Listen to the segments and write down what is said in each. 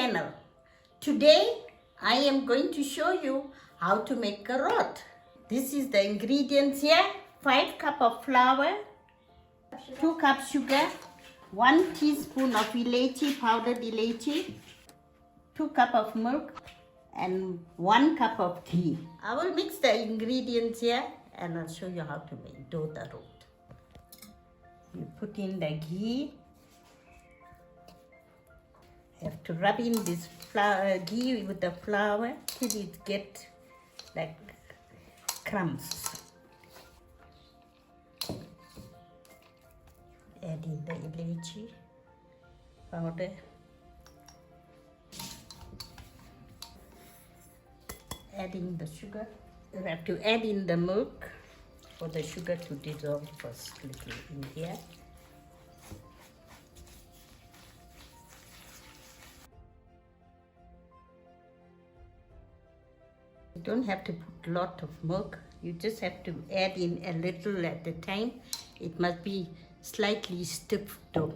channel. Today I am going to show you how to make a Roht. This is the ingredients here. 5 cups of flour, 2 cups sugar, 1 teaspoon of elaichi, powdered elaichi, 2 cups of milk and 1 cup of ghee. I will mix the ingredients here and I'll show you how to do the Roht. You put in the ghee. You have to rub in this ghee with the flour till it gets like crumbs. Add in the elaichi powder. Adding the sugar. You have to add in the milk for the sugar to dissolve first little in here. You don't have to put a lot of milk. You just have to add in a little at a time. It must be slightly stiff dough.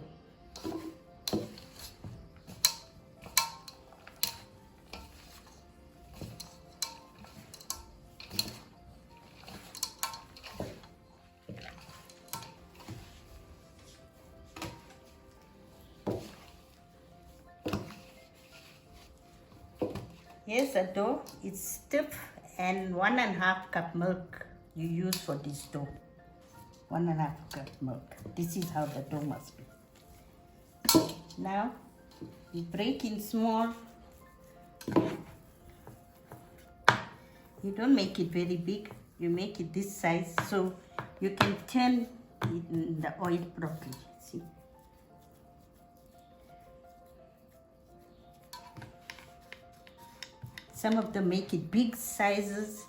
Here's the dough. It's stiff and 1.5 cup milk you use for this dough. 1.5 cup milk. This is how the dough must be. Now you break in small. You don't make it very big. You make it this size so you can turn it in the oil properly. See? Some of them make it big sizes,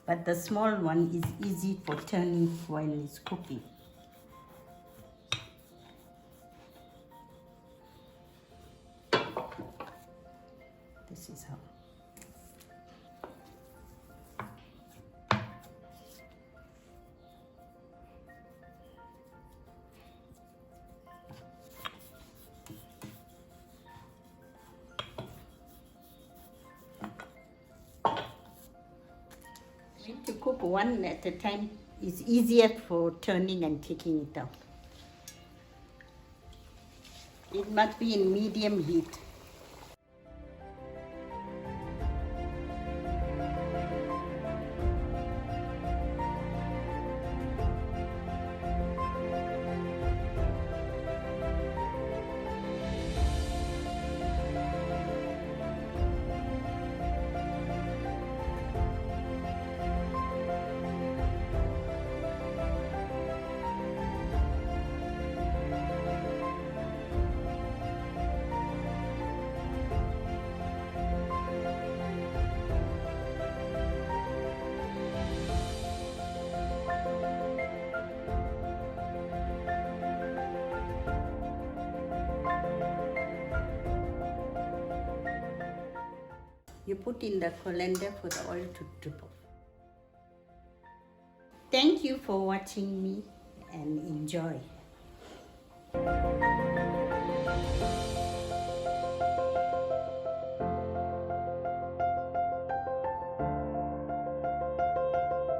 but the small one is easy for turning when it's cooking. This is how. To cook one at a time is easier for turning and taking it out. It must be in medium heat. You put in the colander for the oil to drip off. Thank you for watching me and enjoy.